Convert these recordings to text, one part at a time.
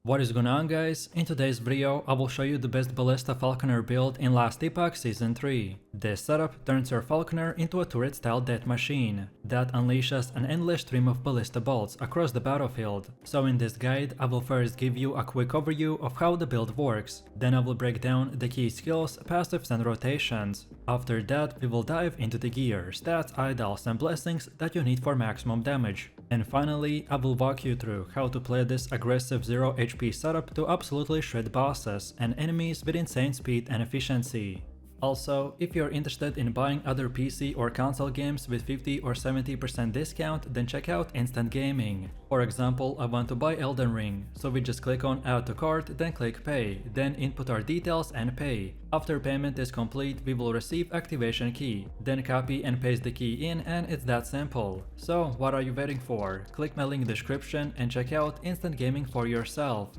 What is going on, guys? In today's video, I will show you the best Ballista Falconer build in Last Epoch Season 3. This setup turns your Falconer into a turret-style death machine that unleashes an endless stream of ballista bolts across the battlefield. So in this guide, I will first give you a quick overview of how the build works, then I will break down the key skills, passives and rotations. After that, we will dive into the gear, stats, idols and blessings that you need for maximum damage. And finally, I will walk you through how to play this aggressive 0 HP setup to absolutely shred bosses and enemies with insane speed and efficiency. Also, if you're interested in buying other PC or console games with 50 or 70% discount, then check out Instant Gaming. For example, I want to buy Elden Ring, so we just click on Add to Cart, then click Pay, then input our details and pay. After payment is complete, we will receive activation key, then copy and paste the key in, and it's that simple. So what are you waiting for? Click my link description and check out Instant Gaming for yourself.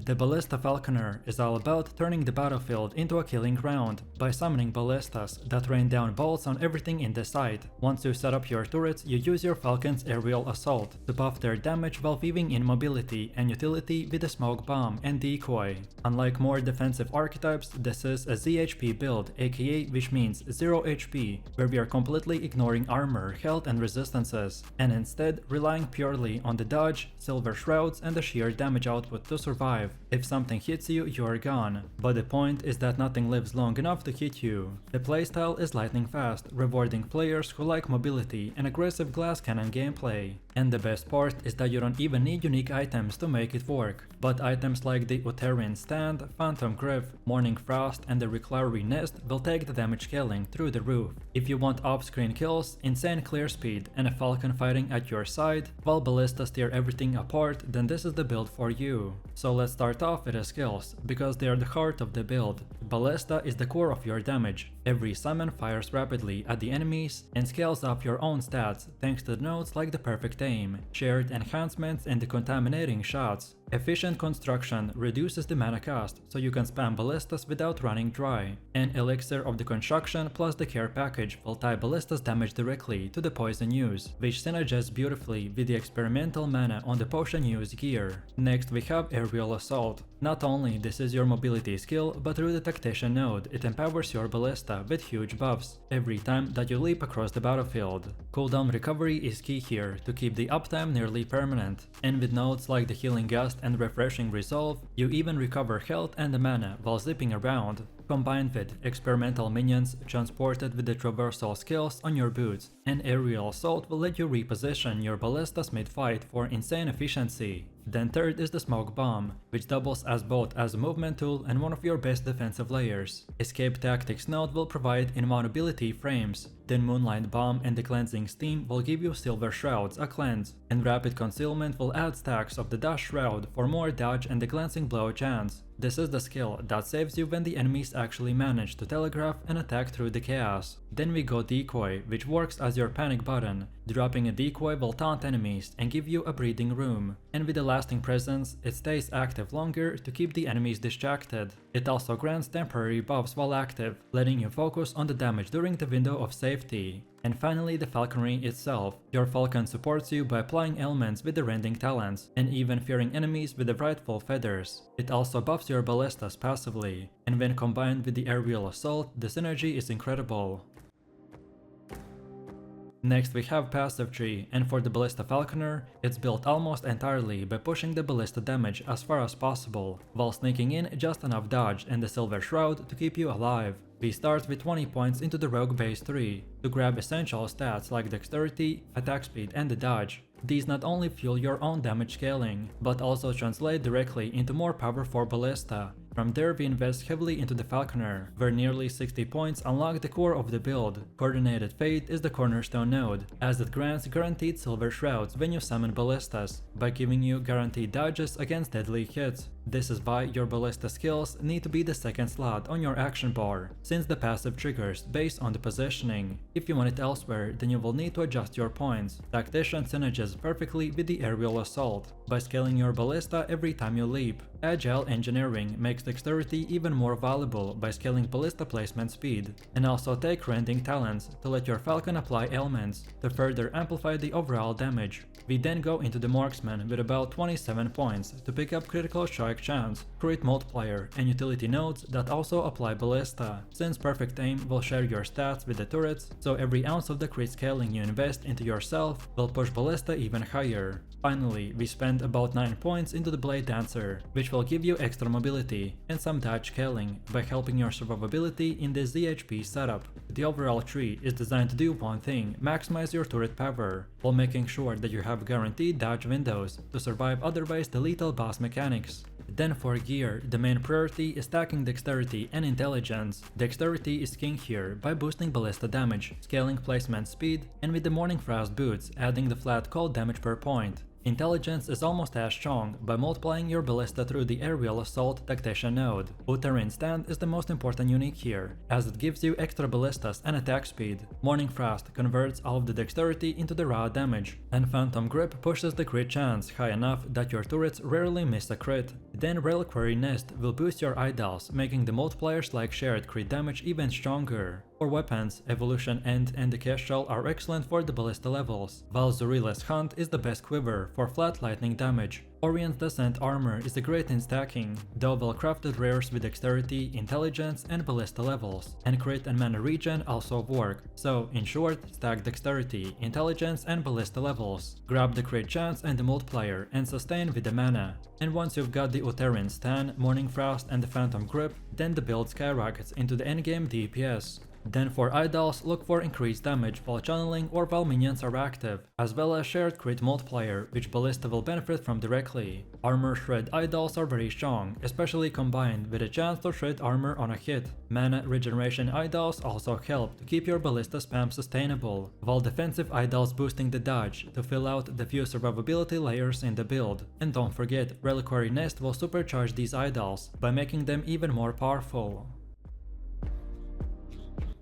The Ballista Falconer is all about turning the battlefield into a killing ground by summoning ballistas that rain down bolts on everything in the sight. Once you set up your turrets, you use your Falcon's aerial assault to buff their damage while weaving in mobility and utility with a smoke bomb and decoy. Unlike more defensive archetypes, this is a ZHP build, aka which means 0 HP, where we are completely ignoring armor, health and resistances, and instead relying purely on the dodge, silver shrouds and the sheer damage output to survive. If something hits you, you are gone. But the point is that nothing lives long enough to hit you. The playstyle is lightning fast, rewarding players who like mobility and aggressive glass cannon gameplay. And the best part is that you don't even need unique items to make it work. But items like the Uterian Stand, Phantom Griff, Morning Frost and the Reclairy Nest will take the damage scaling through the roof. If you want off-screen kills, insane clear speed and a Falcon fighting at your side, while ballistas tear everything apart, then this is the build for you. So let's start off with the skills, because they are the heart of the build. Ballista is the core of your damage. Every summon fires rapidly at the enemies and scales up your own stats thanks to nodes like the perfect aim, shared enhancements and the contaminating shots. Efficient construction reduces the mana cost, so you can spam ballistas without running dry. And Elixir of the Construction plus the Care package will tie ballistas damage directly to the poison use, which synergizes beautifully with the experimental mana on the potion use gear. Next we have Aerial Assault. Not only this is your mobility skill, but through the Tactician node it empowers your ballista with huge buffs every time that you leap across the battlefield. Cooldown recovery is key here to keep the uptime nearly permanent, and with nodes like the Healing Gust and Refreshing Resolve, you even recover health and mana while zipping around. Combined with experimental minions transported with the traversal skills on your boots, and Aerial Assault will let you reposition your ballistas mid-fight for insane efficiency. Then third is the Smoke Bomb, which doubles as both as a movement tool and one of your best defensive layers. Escape Tactics node will provide invulnerability frames, then Moonlight Bomb and the Cleansing Steam will give you Silver Shrouds, a cleanse, and Rapid Concealment will add stacks of the Dash Shroud for more dodge and the Glancing Blow chance. This is the skill that saves you when the enemies actually manage to telegraph and attack through the chaos. Then we go Decoy, which works as your panic button. Dropping a decoy will taunt enemies and give you a breathing room. And with a lasting presence, it stays active longer to keep the enemies distracted. It also grants temporary buffs while active, letting you focus on the damage during the window of safety. And finally the falconry itself. Your falcon supports you by applying elements with the rending talents, and even fearing enemies with the rightful feathers. It also buffs your ballistas passively, and when combined with the aerial assault, the synergy is incredible. Next we have passive tree, and for the Ballista Falconer, it's built almost entirely by pushing the ballista damage as far as possible, while sneaking in just enough dodge and the Silver Shroud to keep you alive. We start with 20 points into the Rogue base tree to grab essential stats like dexterity, attack speed and the dodge. These not only fuel your own damage scaling, but also translate directly into more power for ballista. From there we invest heavily into the Falconer, where nearly 60 points unlock the core of the build. Coordinated Fate is the cornerstone node, as it grants guaranteed Silver Shrouds when you summon ballistas, by giving you guaranteed dodges against deadly hits. This is why your ballista skills need to be the second slot on your action bar, since the passive triggers based on the positioning. If you want it elsewhere, then you will need to adjust your points. Tactician synergizes perfectly with the aerial assault, by scaling your ballista every time you leap. Agile engineering makes dexterity even more valuable by scaling ballista placement speed, and also take rending talents to let your falcon apply ailments to further amplify the overall damage. We then go into the marksman with about 27 points to pick up critical strike chance, crit multiplier, and utility nodes that also apply ballista, since perfect aim will share your stats with the turrets, so every ounce of the crit scaling you invest into yourself will push ballista even higher. Finally, we spend about 9 points into the Blade Dancer, which will give you extra mobility and some dodge scaling by helping your survivability in the ZHP setup. The overall tree is designed to do one thing: maximize your turret power, while making sure that you have guaranteed dodge windows to survive otherwise the lethal boss mechanics. Then for gear, the main priority is stacking dexterity and intelligence. Dexterity is king here by boosting ballista damage, scaling placement speed, and with the Morning Frost boots adding the flat cold damage per point. Intelligence is almost as strong by multiplying your ballista through the aerial assault tactician node. Uterine stand is the most important unique here, as it gives you extra ballistas and attack speed. Morning Frost converts all of the dexterity into the raw damage, and Phantom Grip pushes the crit chance high enough that your turrets rarely miss a crit. Then Reliquary Nest will boost your idols, making the multipliers like shared crit damage even stronger. For weapons, Evolution End and the Kestrel are excellent for the ballista levels, while Zurila's Hunt is the best quiver for flat lightning damage. Orion's Descent armor is great in stacking, though well-crafted rares with dexterity, intelligence, and ballista levels, and crit and mana regen also work. So, in short, stack dexterity, intelligence, and ballista levels. Grab the crit chance and the multiplier, and sustain with the mana. And once you've got the Uterine Stan, Morning Frost, and the Phantom Grip, then the build skyrockets into the endgame DPS. Then for idols, look for increased damage while channeling or while minions are active, as well as shared crit multiplier, which ballista will benefit from directly. Armor shred idols are very strong, especially combined with a chance to shred armor on a hit. Mana regeneration idols also help to keep your ballista spam sustainable, while defensive idols boosting the dodge to fill out the few survivability layers in the build. And don't forget, Reliquary Nest will supercharge these idols by making them even more powerful.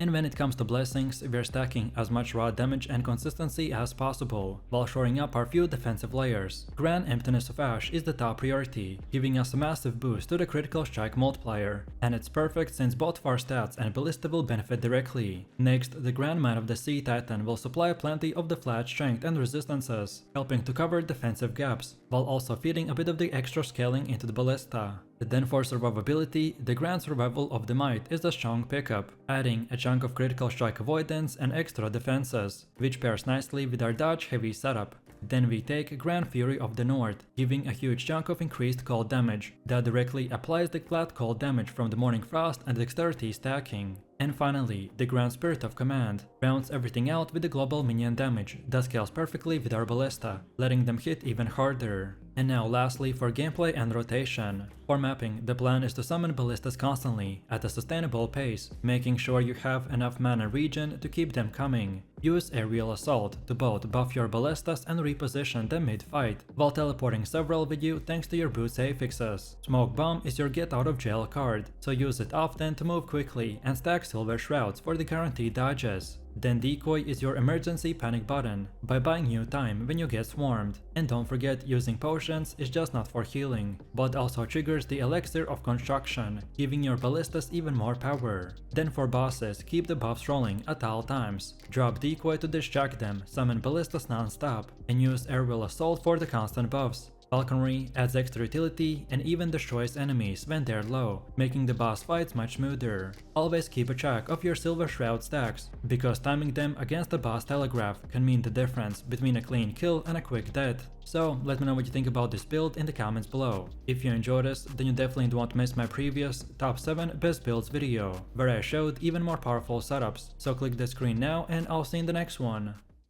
And when it comes to blessings, we're stacking as much raw damage and consistency as possible, while shoring up our few defensive layers. Grand Emptiness of Ash is the top priority, giving us a massive boost to the critical strike multiplier, and it's perfect since both of our stats and ballista will benefit directly. Next, the Grand Man of the Sea Titan will supply plenty of the flat strength and resistances, helping to cover defensive gaps, while also feeding a bit of the extra scaling into the ballista. Then for survivability, the Grand Survival of the Might is a strong pickup, adding a chunk of critical strike avoidance and extra defenses, which pairs nicely with our dodge heavy setup. Then we take Grand Fury of the North, giving a huge chunk of increased cold damage that directly applies the flat cold damage from the Morning Frost and dexterity stacking. And finally, the Grand Spirit of Command rounds everything out with the global minion damage that scales perfectly with our ballista, letting them hit even harder. And now lastly for gameplay and rotation. For mapping, the plan is to summon ballistas constantly at a sustainable pace, making sure you have enough mana regen to keep them coming. Use Aerial Assault to both buff your ballistas and reposition them mid-fight, while teleporting several with you thanks to your boots affixes. Smoke Bomb is your get out of jail card, so use it often to move quickly and stack Silver Shrouds for the guaranteed dodges. Then Decoy is your emergency panic button, by buying you time when you get swarmed. And don't forget, using potions is just not for healing, but also triggers the Elixir of Construction, giving your ballistas even more power. Then for bosses, keep the buffs rolling at all times. Drop Decoy to distract them, summon ballistas non-stop, and use Aerial Assault for the constant buffs. Falconry adds extra utility and even destroys enemies when they're low, making the boss fights much smoother. Always keep a track of your Silver Shroud stacks, because timing them against the boss telegraph can mean the difference between a clean kill and a quick death. So let me know what you think about this build in the comments below. If you enjoyed this, then you definitely don't want to miss my previous top 7 best builds video, where I showed even more powerful setups. So click the screen now and I'll see you in the next one.